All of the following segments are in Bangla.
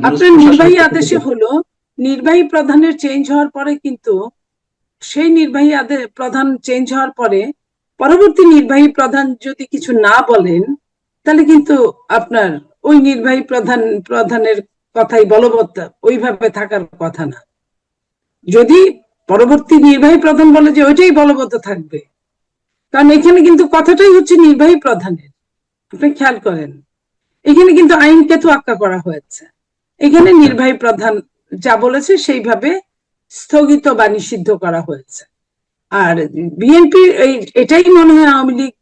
আপনার নির্বাহী আদেশে হলো নির্বাহী প্রধানের চেঞ্জ হওয়ার পরে কিন্তু সেই নির্বাহী প্রধান চেঞ্জ হওয়ার পরে পরবর্তী নির্বাহী প্রধান যদি কিছু না বলেন তাহলে কিন্তু আপনার ওই নির্বাহী প্রধানের কথাই বলবৎ ওইভাবে থাকার কথা না। যদি পরবর্তী নির্বাহী প্রধান বলে যে ওইটাই বলবৎ থাকবে, কারণ এখানে কিন্তু কথাটাই হচ্ছে নির্বাহী প্রধানের। আপনি খেয়াল করেন এখানে কিন্তু আইনকে তোয়াক্কা করা হয়েছে। এখানে নির্বাহী প্রধান যা বলেছে সেইভাবে স্থগিত বা নিষিদ্ধ করা হয়েছে। আর বিএনপি এটাই মনে হয় আওয়ামী লীগ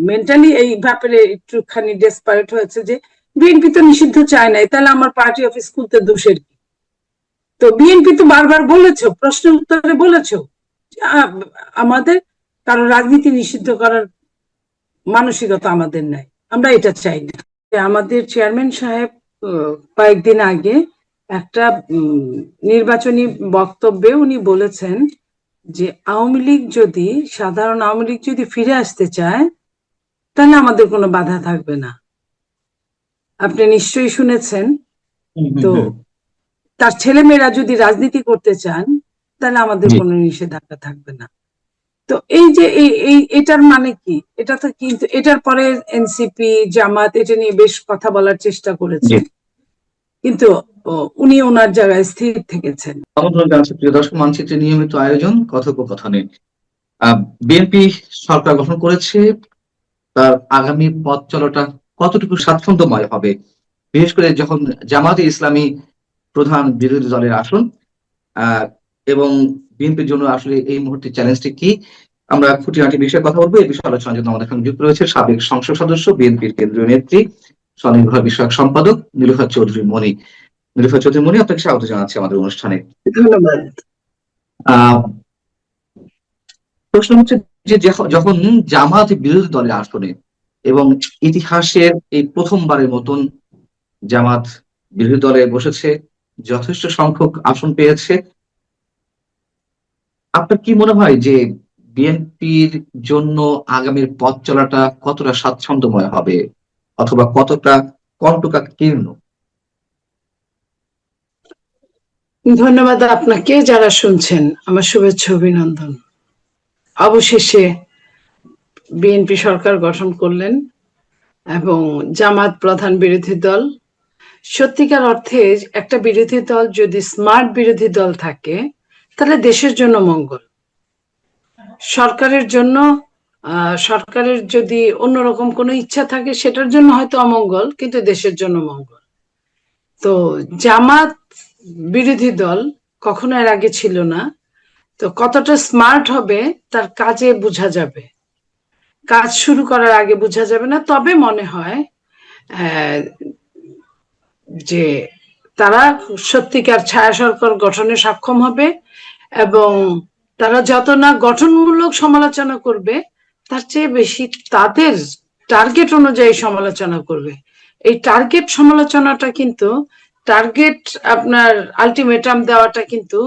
মেন্টালি এই ব্যাপারে একটুখানি ডেসপারেট হয়েছে যে বিএনপি তো নিষিদ্ধ চায় নাই, তাহলে আমার পার্টি অফিস খুলতে দোষের কি? তো বিএনপি তো বারবার বলেছ, প্রশ্নের উত্তরে বলেছ আমাদের কারো রাজনীতি নিষিদ্ধ করার মানসিকতা আমাদের নাই, আমরা এটা চাই না। আমাদের চেয়ারম্যান সাহেব কয়েকদিন আগে একটা নির্বাচনী বক্তব্যে উনি বলেছেন যে সাধারণ আওয়ামী লীগ যদি ফিরে আসতে চায় তাহলে আমাদের কোনো বাধা থাকবে না। আপনি নিশ্চয়ই শুনেছেন। তো তার ছেলেমেয়েরা যদি রাজনীতি করতে চান তাহলে আমাদের কোনো নিষেধাজ্ঞা থাকবে না। তো এই যে এটার মানে কি? এটা তো কিন্তু এটার পরে এনসিপি জামাত এটা নিয়ে বেশ কথা বলার চেষ্টা করেছে, কিন্তু উনি ওনার জায়গায় স্থির থেকেছেন। প্রিয় দর্শক, মানচিত্রে নিয়মিত আয়োজন কথোপকথনে বিএনপি সরকার গঠন করেছে, তার আগামী পথ চলাটা কতটুকু স্বাচ্ছন্দ্যময় হবে, বিশেষ করে যখন জামাতে ইসলামী প্রধান বিরোধী দলের আসন এবং বিএনপির জন্য আসলে এই মুহূর্তে চ্যালেঞ্জটি কি, আমরা খুঁটিনাটি বিষয়ে কথা বলবো। এই বিষয়ে আলোচনার জন্য আমাদের সঙ্গে যুক্ত রয়েছে সাবেক সংসদ সদস্য, বিএনপির কেন্দ্রীয় নেত্রী, স্বনির্ভর বিষয়ক সম্পাদক নীলুফার চৌধুরী মনি। নীলুফার চৌধুরী মনি, আপনাকে স্বাগত জানাচ্ছি আমাদের অনুষ্ঠানে। ধন্যবাদ। প্রশ্ন হচ্ছে যে যখন জামাত বিরোধী দলের আসনে এবং ইতিহাসের এই প্রথমবারের মতন জামাত বিরোধী দলে বসেছে, যথেষ্ট সংখ্যক আসন পেয়েছে, আপনার কি মনে হয় যে বিএনপির জন্য আগামীর পথ চলাটা কতটা স্বাচ্ছন্দ্যময় হবে অথবা কতটা কণ্টকাকীর্ণ? ধন্যবাদ আপনাকে, যারা শুনছেন আমার শুভেচ্ছা অভিনন্দন। অবশেষে বিএনপি সরকার গঠন করলেন এবং জামাত প্রধান বিরোধী দল। সত্যিকার অর্থে একটা বিরোধী দল যদি স্মার্ট বিরোধী দল থাকে তাহলে দেশের জন্য মঙ্গল। সরকারের যদি অন্যরকম কোনো ইচ্ছা থাকে সেটার জন্য হয়তো অমঙ্গল, কিন্তু দেশের জন্য মঙ্গল। তো জামাত বিরোধী দল কখনো এর আগে ছিল না, তো কতটা স্মার্ট হবে তার কাজে বোঝা যাবে, কাজ শুরু করার আগে বোঝা যাবে না। তবে মনে হয় যে তারা সত্যিকার ছায়া সরকার গঠনে সক্ষম হবে এবং তারা যত না গঠনমূলক সমালোচনা করবে তার চেয়ে বেশি তাদের টার্গেট অনুযায়ী সমালোচনা করবে। এই টার্গেট সমালোচনাটা কিন্তু আপনার আলটিমেটাম দেওয়াটা কিন্তু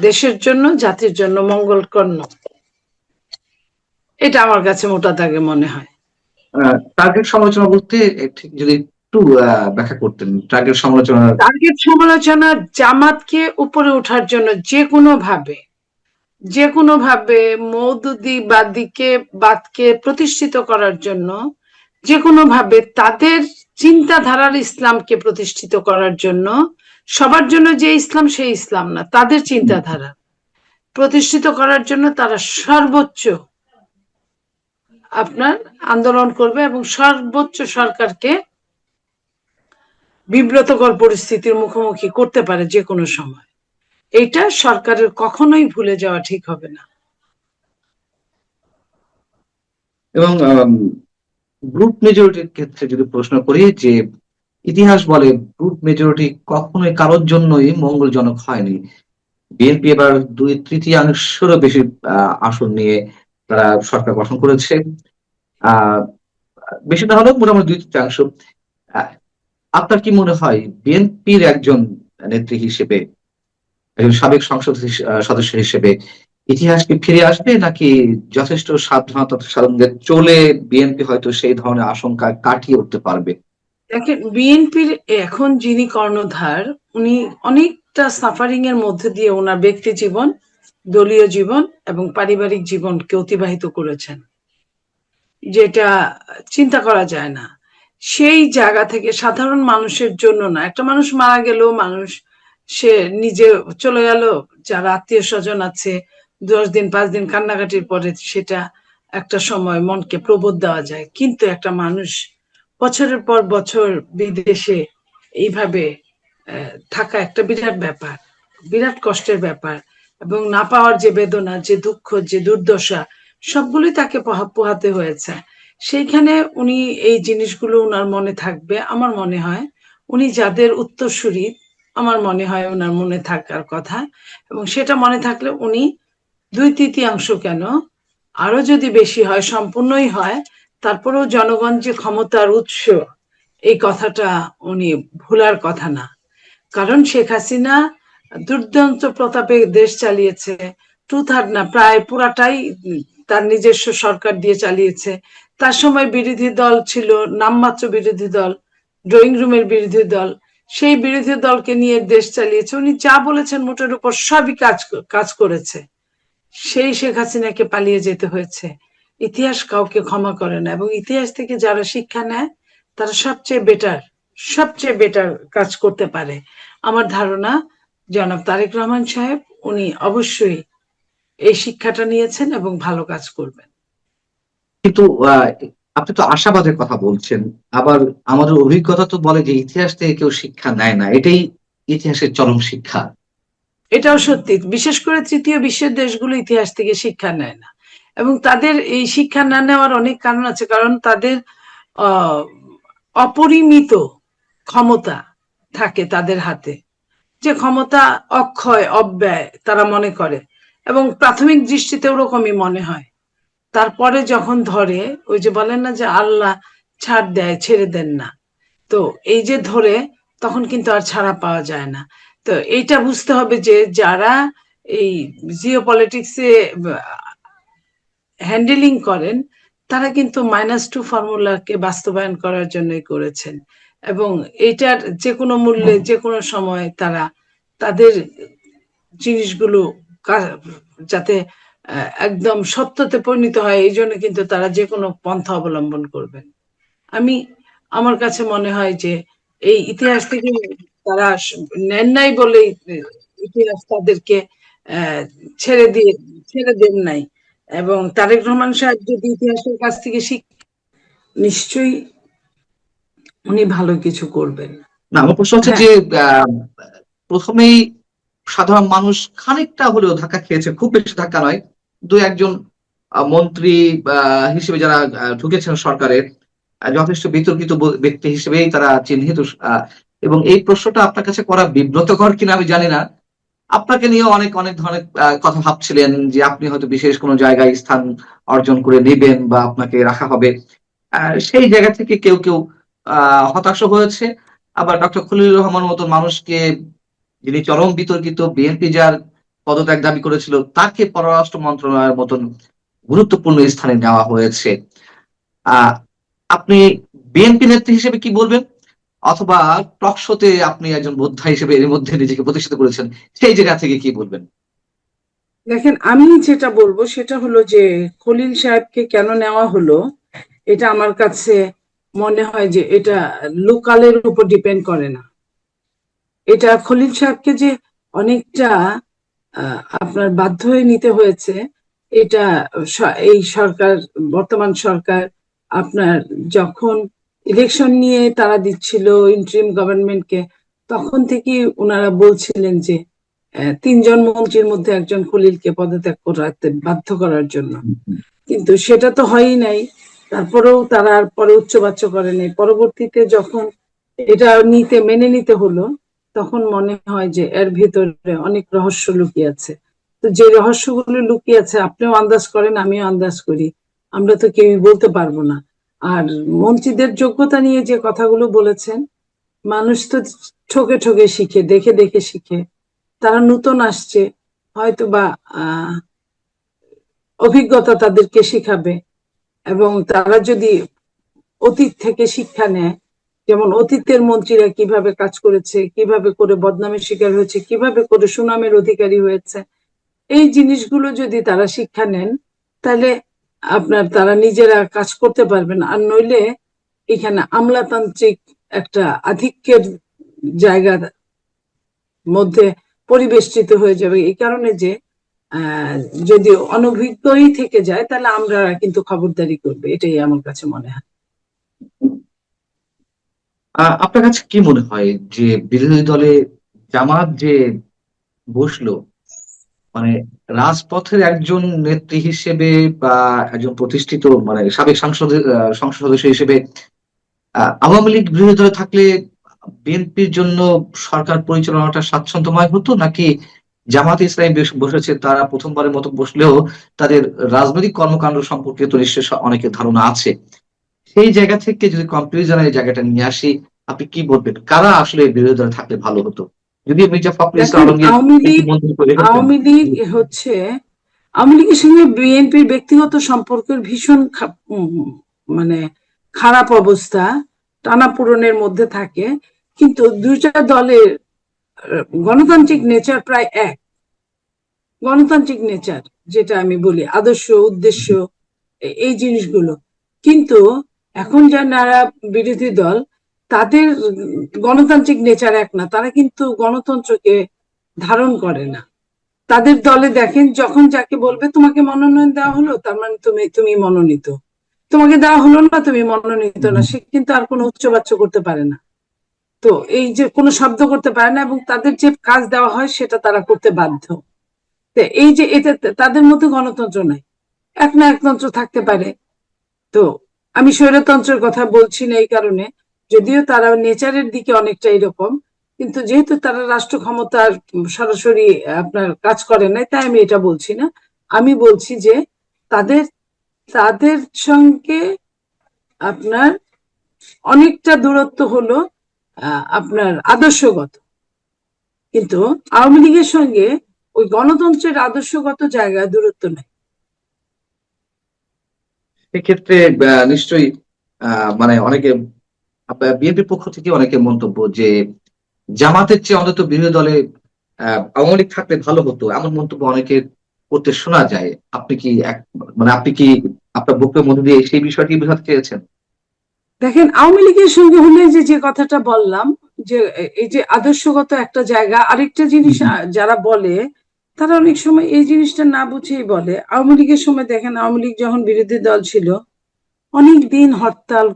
দেশের জন্য জাতির জন্য মঙ্গলকর নয়, এটা আমার কাছে মোটা দাগে মনে হয়। টার্গেট সমালোচনা বলতে ঠিক যদি একটু ব্যাখ্যা করতেন। টার্গেট সমালোচনা জামাতকে উপরে ওঠার জন্য যে কোনো ভাবে মওদুদিবাদকে প্রতিষ্ঠিত করার জন্য, যে কোনো ভাবে তাদের চিন্তাধারার ইসলামকে প্রতিষ্ঠিত করার জন্য, সবার জন্য যে ইসলাম সেই ইসলাম না, তাদের চিন্তাধারা প্রতিষ্ঠিত করার জন্য তারা সর্বোচ্চ আপনার আন্দোলন করবে এবং সর্বোচ্চ সরকারকে বিব্রতকর পরিস্থিতির মুখোমুখি করতে পারে যে কোনো সময়। এটা সরকারের কখনোই ভুলে যাওয়া ঠিক হবে না। এবং গ্রুপ মেজরিটির ক্ষেত্রে যদি প্রশ্ন করি, যে ইতিহাস বলে গ্রুপ মেজরিটি কখনোই কারোর জন্যই মঙ্গলজনক হয়নি। বিএনপি এবার 2/3 বেশি আসন নিয়ে তারা সরকার গঠন করেছে, বেশি না হলেও মোটামুটি 2/3। আপনার কি মনে হয় বিএনপির একজন নেত্রী হিসেবে, একজন সাবেক সংসদ সদস্য হিসেবে ইতিহাস কি ফিরে আসবে, নাকি যথেষ্ট সাবধানতার সঙ্গে চলে বিএনপি হয়তো সেই ধরনের আশঙ্কা কাটিয়ে উঠতে পারবে? দেখেন, বিএনপির এখন যিনি কর্ণধার, উনি অনেকটা সাফারিং এর মধ্যে দিয়ে ওনার ব্যক্তি জীবন, দলীয় জীবন এবং পারিবারিক জীবনকে অতিবাহিত করেছেন, যেটা চিন্তা করা যায় না। সেই জায়গা থেকে সাধারণ মানুষের জন্য না, একটা মানুষ মারা গেলেও মানুষ সে নিজে চলে গেল, যারা আত্মীয় স্বজন আছে 10 দিন 5 দিন কান্নাকাটির পরে সেটা একটা সময় মনকে প্রবোধ দেওয়া যায়, কিন্তু একটা মানুষ বছরের পর বছর বিদেশে এইভাবে থাকা একটা বিরাট ব্যাপার, বিরাট কষ্টের ব্যাপার। এবং না পাওয়ার যে বেদনা, যে দুঃখ, যে দুর্দশা, সবগুলোই তাকে পোহাতে হয়েছে। সেইখানে উনি এই জিনিসগুলো উনার মনে থাকবে। আমার মনে হয় উনি যাদের উত্তরসূরি, আমার মনে হয় ওনার মনে থাকার কথা। এবং সেটা মনে থাকলে উনি 2/3 কেন, আরো যদি বেশি হয়, সম্পূর্ণই হয়, তারপরেও জনগণ যে ক্ষমতার উৎস, এই কথাটা উনি ভোলার কথা না। কারণ শেখ হাসিনা দুর্দান্ত প্রতাপে দেশ চালিয়েছে, 2/3 না, প্রায় পুরাটাই তার নিজস্ব সরকার দিয়ে চালিয়েছে। তার সময় বিরোধী দল ছিল নামমাত্র বিরোধী দল, ড্রয়িং রুমের বিরোধী দল। সেই বিরোধী দলকে নিয়ে দেশ চালিয়েছে। উনি যা বলেছেন মোটের উপর সবই কাজ করেছে। সেই শেখ হাসিনাকে পালিয়ে যেতে হয়েছে। ইতিহাস কাউকে ক্ষমা করে না, এবং ইতিহাস থেকে যারা শিক্ষা নেয় তারা সবচেয়ে বেটার কাজ করতে পারে। আমার ধারণা জনাব তারেক রহমান সাহেব, উনি অবশ্যই এই শিক্ষাটা নিয়েছেন এবং ভালো কাজ করবেন। কিন্তু আহ, আপনি তো আশাবাদের কথা বলছেন, আবার আমাদের অভিজ্ঞতা তো বলে যে ইতিহাস থেকে কেউ শিক্ষা নেয় না, এটাই ইতিহাসের চরম শিক্ষা। এটাও সত্যি, বিশেষ করে তৃতীয় বিশ্বের দেশগুলো ইতিহাস থেকে শিক্ষা নেয় না। এবং তাদের এই শিক্ষা না নেওয়ার অনেক কারণ আছে, কারণ তাদের আহ অপরিমিত ক্ষমতা থাকে তাদের হাতে, যে ক্ষমতা অক্ষয় অব্যয় তারা মনে করে, এবং প্রাথমিক দৃষ্টিতে ওরকমই মনে হয়। তারপরে যখন ধরে, ওই যে বলেন না যে আল্লাহ ছাড় দেয়, ছেড়ে দেন না, তো এই যে ধরে, তখন কিন্তু আর ছাড়া পাওয়া যায় না। তো এইটা বুঝতে হবে যে যারা এই জিও পলিটিক্সে হ্যান্ডেলিং করেন, তারা কিন্তু -2 ফর্মুলাকে বাস্তবায়ন করার জন্যই করেছেন। এবং এইটার যে কোনো মূল্যে যে কোনো সময় তারা তাদের জিনিসগুলো যাতে একদম সত্যতে পরিণত হয়, এই জন্য কিন্তু তারা যে কোনো পন্থা অবলম্বন করবেন। আমি, আমার কাছে মনে হয় যে এই ইতিহাস থেকে তারা নেন নাই বলেই ইতিহাস তাদেরকে আহ, ছেড়ে দেন নাই। এবং তারেক রহমান সাহেব যদি ইতিহাসের কাছ থেকে নিশ্চয়ই উনি ভালো কিছু করবেন। না, আমার প্রশ্ন হচ্ছে হ্যাঁ, যে আহ, প্রথমেই সাধারণ মানুষ খানিকটা হলেও ধাক্কা খেয়েছে, খুব বেশি ধাক্কা নয়, দু একজন মন্ত্রী হিসেবে যারা ঢুকেছেন সরকারের, যথেষ্ট বিতর্কিত ব্যক্তি হিসেবেই তারা চিহ্নিত। এবং এই প্রশ্নটা আপনার কাছে করা বিব্রতকর কিনা আমি জানি না। আপনাকে নিয়ে অনেক অনেক ধরনের কথা ভাবছিলেন যে আপনি হয়তো বিশেষ কোনো জায়গায় স্থান অর্জন করে নেবেন বা আপনাকে রাখা হবে। সেই জায়গা থেকে কেউ কেউ হতাশ হয়েছে। আবার ডক্টর খলিলুর রহমান মতো মানুষকে, যিনি চরম বিতর্কিত, বিএনপি যার পদত্যাগ দাবি করেছিল, তাকে পররাষ্ট্র মন্ত্রণালয়ের মতন গুরুত্বপূর্ণ স্থানে নেওয়া হয়েছে। আহ আপনি বিএনপি নেত্রী হিসেবে কি বলবেন, অথবা টক শোতে আপনি একজন বোদ্ধা হিসেবে এর মধ্যে নিজেকে প্রতিষ্ঠিত করেছেন, সেই জায়গা থেকে কি বলবেন? দেখেন, আমি যেটা বলবো সেটা হলো যে খলিল সাহেবকে কেন নেওয়া হলো, এটা আমার কাছে মনে হয় যে এটা লোকালের উপর ডিপেন্ড করে না। এটা খলিল সাহেবকে যে অনেকটা আপনার বাধ্য হয়ে নিতে হয়েছে, এটা এই সরকার, বর্তমান সরকার আপনার যখন ইলেকশন নিয়ে তারা দিচ্ছিল ইন্টারিম গভর্নমেন্টকে, তখন থেকে ওনারা বলছিলেন যে 3 জন মন্ত্রীর মধ্যে একজন খলিলকে পদত্যাগ করাতে বাধ্য করার জন্য। কিন্তু সেটা তো হয়ই নাই। তারপরেও তারা আর পরে উচ্চবাচ্য করেনি। পরবর্তীতে যখন এটা মেনে নিতে হলো, তখন মনে হয় যে এর ভিতরে অনেক রহস্য লুকিয়ে আছে। তো যে রহস্যগুলো লুকিয়ে আছে, আপনিও আন্দাজ করেন, আমিও আন্দাজ করি, আমরা তো কেউই বলতে পারবো না। আর মন্ত্রীদের যোগ্যতা নিয়ে যে কথাগুলো বলেছেন, মানুষ তো ঠকে ঠকে শিখে, দেখে দেখে শিখে। তারা নতুন আসছে, হয়তো বা অভিজ্ঞতা তাদেরকে শিখাবে। এবং তারা যদি অতীত থেকে শিক্ষা নেয়, যেমন অতীতের মন্ত্রীরা কিভাবে কাজ করেছে, কিভাবে করে বদনামের শিকার হয়েছে, কিভাবে করে সুনামের অধিকারী হয়েছে, এই জিনিসগুলো যদি তারা শিক্ষা নেন, তাহলে তারা নিজেরা কাজ করতে পারবেন। আর নইলে এখানে আমলাতান্ত্রিক একটা আধিক্যের জায়গার মধ্যে পরিবেষ্টিত হয়ে যাবে। এই কারণে যে যদি অনভিজ্ঞই থেকে যায়, তাহলে আমরা কিন্তু খবরদারি করবে, এটাই আমার কাছে মনে হয়। আপনার কাছে কি মনে হয় যে বিরোধী দলে জামাত যে বসলো, মানে রাজপথের একজন নেত্রী হিসেবে বা একজন প্রতিষ্ঠিত মানে সাবেক সংসদ সদস্য হিসেবে আওয়ামী লীগ বিরোধী দলে থাকলে বিএনপির জন্য সরকার পরিচালনাটা স্বাচ্ছন্দ্যময় হতো, নাকি জামাত ইসলামী বসেছে তারা প্রথমবারের মতো বসলেও তাদের রাজনৈতিক কর্মকাণ্ড সম্পর্কে তো নিশ্চয়ই অনেকের ধারণা আছে, সেই জায়গা থেকে যদি কম্পারিজনের এই জায়গাটা নিয়ে আসি, আপনি কি বলবেন কারা আসলে বিরোধী দলে থাকলে ভালো হতো? যদিও মির্জা ফখরুল ইসলাম দেখেন, আলমগীর একটি মন্তব্য করে রেখেছেন। আওয়ামী লীগ হচ্ছে আওয়ামী লীগের সঙ্গে বিএনপির ব্যক্তিগত সম্পর্কের ভীষণ মানে খারাপ অবস্থা, টানাপোড়েনের মধ্যে থাকে। কিন্তু দুইটা দলের গণতান্ত্রিক নেচার প্রায় এক। গণতান্ত্রিক নেচার, যেটা আমি বলি, আদর্শ, উদ্দেশ্য, এই জিনিসগুলো। কিন্তু এখন যারা বিরোধী দল, তাদের গণতান্ত্রিক নেচার এক না। তারা কিন্তু গণতন্ত্রকে ধারণ করে না। তাদের দলে দেখেন, যখন যাকে বলবে তোমাকে মনোনয়ন দেওয়া হলো, তার মানে তুমি মনোনীত। তোমাকে দেওয়া হলো না, তুমি মনোনীত না। সে কিন্তু আর কোনো উচ্চবাচ্য করতে পারে না। তো এই যে কোনো শব্দ করতে পারে না, এবং তাদের যে কাজ দেওয়া হয় সেটা তারা করতে বাধ্য। তো এই যে এটা, তাদের মধ্যে গণতন্ত্র নাই। এক না একতন্ত্র থাকতে পারে। তো আমি স্বৈরতন্ত্রের কথা বলছি না এই কারণে, যদিও তারা নেচারের দিকে অনেকটা এরকম, কিন্তু যেহেতু তারা রাষ্ট্র ক্ষমতার সরাসরি কাজ করে নাই, তাই আমি এটা বলছি না। আমি বলছি যে তাদের তাদের সঙ্গে আপনার অনেকটা দূরত্ব হলো আদর্শগত। কিন্তু আওয়ামী লীগের সঙ্গে ওই গণতন্ত্রের আদর্শগত জায়গায় দূরত্ব নেই। সেক্ষেত্রে নিশ্চয়ই মানে অনেকে বিএনপির পক্ষ থেকে অনেকে মন্তব্য যে জামাতের চেয়ে অন্তত বিরোধী দলে আওয়ামী লীগ থাকলে ভালো হতো, এমন মন্তব্য অনেকে করতে শোনা যায়। আপনি কি মানে আপনি কি আপনার বক্তব্যের মধ্যে দিয়ে সেই বিষয়টি বোঝাতে চেয়েছেন? দেখেন, আওয়ামী লীগের সঙ্গে হলে যে কথাটা বললাম, যে এই যে আদর্শগত একটা জায়গা, আরেকটা জিনিস যারা বলে, তারা অনেক সময় এই জিনিসটা না বুঝেই বলে। আওয়ামী লীগের সময় দেখেন, আওয়ামী লীগ যখন বিরোধী দল ছিল, অনেক দিন হরতাল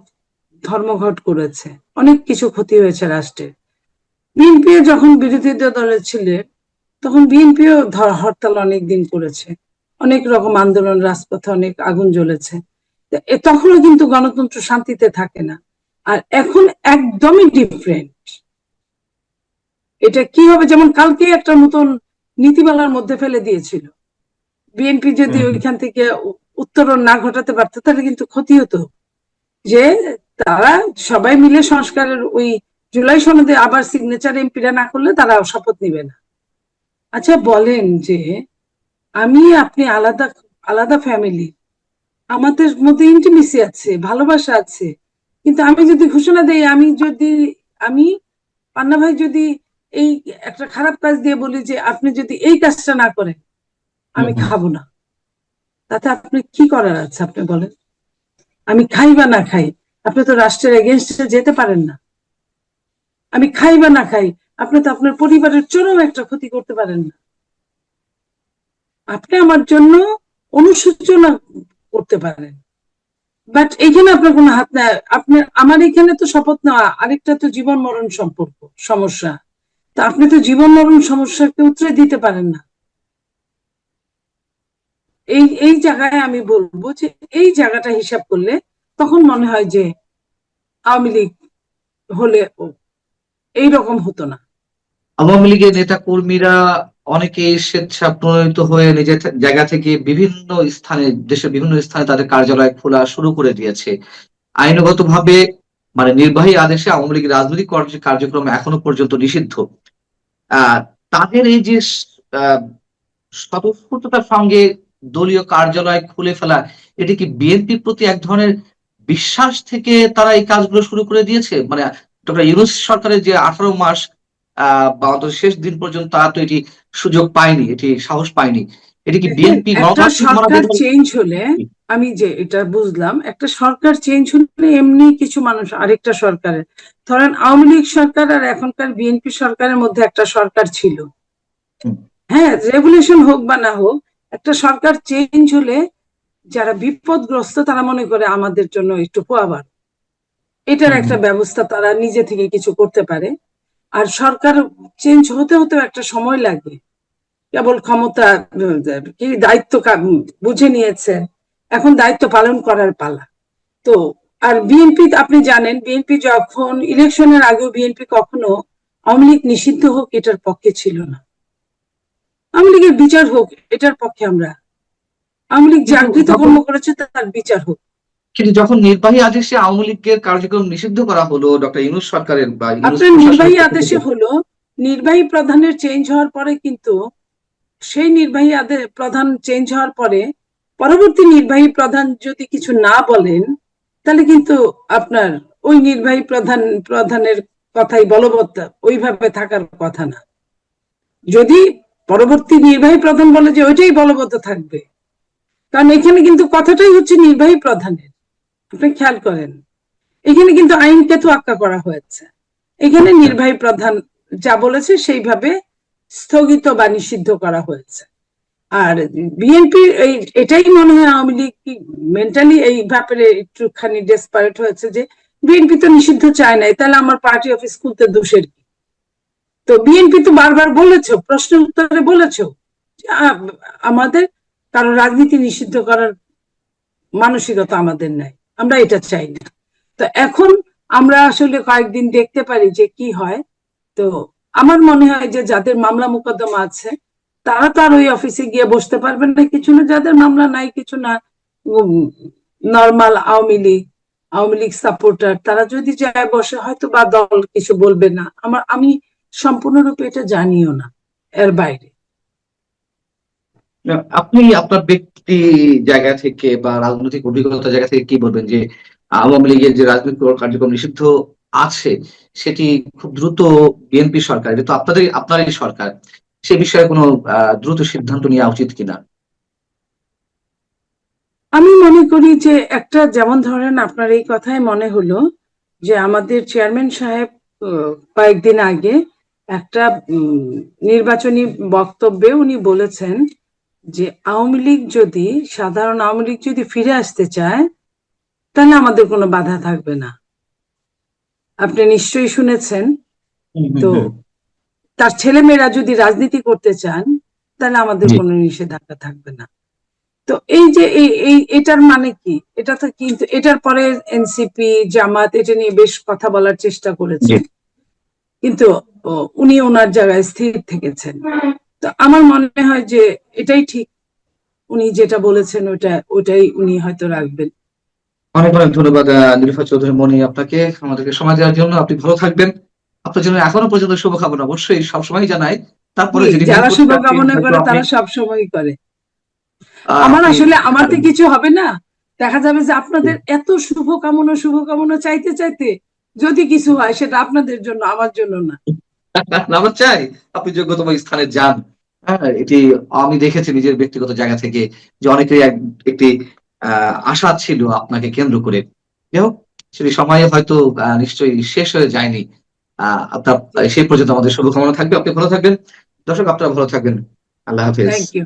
ধর্মঘট করেছে, অনেক কিছু ক্ষতি হয়েছে রাষ্ট্রের। বিএনপি যখন বিরোধী দলে ছিল, তখন বিএনপিও হরতাল অনেক দিন করেছে, অনেক রকম আন্দোলন, রাজপথে অনেক আগুন জ্বলেছে। তখনও কিন্তু গণতন্ত্র শান্তিতে থাকে না। আর এখন একদমই ডিফারেন্ট। এটা কি হবে, যেমন কালকে একটা নতুন নীতিমালার মধ্যে ফেলে দিয়েছিল। বিএনপি যদি ওইখান থেকে উত্তরণ না ঘটাতে পারতো, তাহলে কিন্তু ক্ষতি হতো। যে তারা সবাই মিলে সংস্কারের ওই জুলাই সনদে আবার সিগনেচার এমপিরা না করলে তারা শপথ নিবে না। আচ্ছা বলেন, যে আপনি আলাদা আলাদা ফ্যামিলি, আমাদের মধ্যে ইন্টিমেসি আছে, ভালোবাসা আছে, কিন্তু আমি যদি ঘোষণা দেই, আমি পান্না ভাই যদি এই একটা খারাপ কাজ দিয়ে বলি যে আপনি যদি এই কাজটা না করেন, আমি খাবো না, তাতে আপনি কি করার আছে? আপনি বলেন, আমি খাই বা না খাই, আপনি তো রাষ্ট্রের এগেনস্টে যেতে পারেন না। আমি খাই বা না খাই, আপনি তো আপনার পরিবারের চরম একটা ক্ষতি করতে পারেন না। আপনি আমার জন্য অনুশোচনা করতে পারেন, বাট এইখানে আপনার কোনো হাত নাই। আমার এখানে তো শপথ নেওয়া, আরেকটা তো জীবন মরণ সম্পর্ক, সমস্যা। তা আপনি তো জীবন মরণ সমস্যাকে উতরে দিতে পারেন না। এই এই জায়গায় আমি বলবো যে এই জায়গাটা হিসাব করলে তখন মনে হয় যে আওয়ামী লীগ হলে এইরকম হতো না। আওয়ামী লীগের নেতা কর্মীরা অনেকে স্বেচ্ছা প্রণোদিত হয়ে নিজের জায়গা থেকে বিভিন্ন স্থানে, দেশের বিভিন্ন স্থানে তাদের কার্যালয় খোলা শুরু করে দিয়েছে। আইনগতভাবে মানে নির্বাহী আদেশে আওয়ামী লীগের রাজনৈতিক কার্যক্রম এখনো পর্যন্ত নিষিদ্ধ। আহ তাদের এই যে আহ স্বতঃস্ফূর্ততার সঙ্গে দলীয় কার্যালয় খুলে ফেলা, এটি কি বিএনপির প্রতি এক ধরনের বিশ্বাস থেকে তারা এই কাজগুলো শুরু করে দিয়েছে? মানে ডক্টর ইউনূস সরকারের যে 18 মাস বা অন্তত শেষ দিন পর্যন্ত তারা তো এটি সুযোগ পায়নি, এটি সাহস পায়নি। এটি কি দেখেন, বিএনপি একটা গণতান্ত্রিক সরকার মানবাধিকার? চেঞ্জ হলে, আমি যে এটা বুঝলাম, একটা সরকার চেঞ্জ হলে এমনি কিছু মানুষ আরেকটা সরকারের, ধরেন আওয়ামী লীগ সরকার আর এখনকার বিএনপি সরকারের মধ্যে একটা সরকার ছিল, হুম, হ্যাঁ, রেভলিউশন হোক বা না হোক, একটা সরকার চেঞ্জ হলে যারা বিপদগ্রস্ত তারা মনে করে আমাদের জন্য একটু পোয়াবার, এটার হুম, একটা হুম। ব্যবস্থা তারা নিজে থেকে কিছু করতে পারে। আর সরকার চেঞ্জ হতে হতে একটা সময় লাগে, কেবল ক্ষমতা কি দায়িত্ব বুঝে নিয়েছে, এখন দায়িত্ব পালন করার পালা। তো আর বিএনপি আপনি জানেন, বিএনপি যখন ইলেকশনের আগেও বিএনপি কখনো আওয়ামী লীগ নিষিদ্ধ হোক এটার পক্ষে ছিল না, আওয়ামী লীগের বিচার হোক এটার পক্ষে আমরা, আওয়ামী লীগ কিন্তু জাগৃত যখন কর্ম করেছে তার বিচার হোক। কিন্তু যখন নির্বাহী আদেশে আওয়ামী লীগের কার্যক্রম নিষিদ্ধ করা হলো ডক্টর ইউনূস সরকারের বা ইউনূস আপনার নির্বাহী প্রশাসনের পক্ষ থেকে। আদেশে হলো, নির্বাহী প্রধানের চেঞ্জ হওয়ার পরে কিন্তু, সেই নির্বাহী প্রধান চেঞ্জ হওয়ার পরে পরবর্তী নির্বাহী প্রধান যদি কিছু না বলেন, তাহলে কিন্তু আপনার ওই নির্বাহী প্রধানের কথাই বলবৎ, ওইভাবে থাকার কথা না। যদি পরবর্তী নির্বাহী প্রধান বলে যে ওইটাই বলবৎ থাকবে, কারণ এখানে কিন্তু কথাটাই হচ্ছে নির্বাহী প্রধানের, আপনি খেয়াল করেন, এখানে কিন্তু আইনকে তোয়াক্কা করা হয়েছে, এখানে আচ্ছা, নির্বাহী প্রধান যা বলেছে সেইভাবে স্থগিত বা নিষিদ্ধ করা হয়েছে। আর বিএনপি এটাই মনে হয় আওয়ামী লীগ মেন্টালি এই ব্যাপারে একটুখানি ডেসপারেট হয়েছে যে বিএনপি তো নিষিদ্ধ চায় নাই, তাহলে আমার পার্টি অফিস খুলতে দোষের কি? তো বিএনপি তো বারবার বলেছো, প্রশ্ন উত্তরে বলেছো, আমাদের কারো রাজনীতি নিষিদ্ধ করার মানসিকতা আমাদের নাই, আমরা এটা চাই না। তো এখন আমরা আসলে কয়েকদিন দেখতে পারি যে কি হয়। তো আমার মনে হয় যে যাদের মামলা মোকদ্দমা আছে তারা তো আর ওই অফিসে গিয়ে বসতে পারবেন না, কিছু না, যাদের মামলা নাই কিছু না, নর্মাল আওয়ামী লীগ সাপোর্টার, তারা যদি যায় বসে হয়তো বা দল কিছু বলবে না, আমি সম্পূর্ণরূপে এটা জানিও না এর বাইরে। আপনি আপনার ব্যক্তি জায়গা থেকে বা রাজনৈতিক অভিজ্ঞতার জায়গা থেকে কি বলবেন যে আওয়ামী লীগের যে রাজনৈতিক কার্যক্রম নিষিদ্ধ আছে সেটি খুব দ্রুত বিএনপি সরকার, এটা তো আপনারই সরকার, সে বিষয়ে কোনো দ্রুত সিদ্ধান্ত নেওয়া উচিত কিনা? আমি মনে করি যে একটা, যেমন ধরেন আপনার এই কথায় মনে হলো যে আমাদের চেয়ারম্যান সাহেব কয়েকদিন আগে একটা নির্বাচনী বক্তব্যে উনি বলেছেন যে সাধারণ আওয়ামী লীগ যদি ফিরে আসতে চায় তাহলে আমাদের কোনো বাধা থাকবে না। আপনি নিশ্চয়ই শুনেছেন। হুম, হুম, তো হুম। তার ছেলেমেয়েরা যদি রাজনীতি করতে চান তাহলে আমাদের জি। কোনো নিষেধাজ্ঞা থাকবে না। তো এই যে এটার মানে কি, এটা তো কিন্তু এটার পরে এনসিপি জামাত এটা নিয়ে বেশ কথা বলার চেষ্টা জি। করেছে, কিন্তু উনি ওনার জায়গায় স্থির থেকেছেন। তো আমার মনে হয় যে এটাই ঠিক, উনি যেটা বলেছেন ওটাই উনি হয়তো রাখবেন। অনেক অনেক ধন্যবাদ নিরুফা চৌধুরী মনি আপনাকে আমাদেরকে সময় দেওয়ার জন্য। আপনি ভালো থাকবেন। আপনার জন্য এখনো পর্যন্ত শুভকামনা অবশ্যই সবসময় জানাই। তারপরে জি, যে রিমাইন্ড যারা করছি আপনি শুভকামনা হয়তো করে আপনি তারা সব সময় করে। আমার আপনি আসলে আমার তো কিছু হবে না, দেখা যাবে যে আপনাদের এত শুভকামনা চাইতে চাইতে যদি কিছু হয় সেটা আপনাদের জন্য, আমার জন্য না। আমার চাই আপনি যোগ্যতম স্থানে যান। হ্যাঁ, এটি আমি দেখেছি নিজের ব্যক্তিগত জায়গা থেকে যে অনেকেরই একটি আশা ছিল আপনাকে কেন্দ্র করে। যাই হোক, সেটি সময়ে হয়তো নিশ্চয়ই শেষ হয়ে যায়নি। আপনার সেই পর্যন্ত আমাদের শুভকামনা থাকবে। আপনি ভালো থাকবেন। দর্শক, আপনারা ভালো থাকবেন। আল্লাহ হাফেজ। Thank you.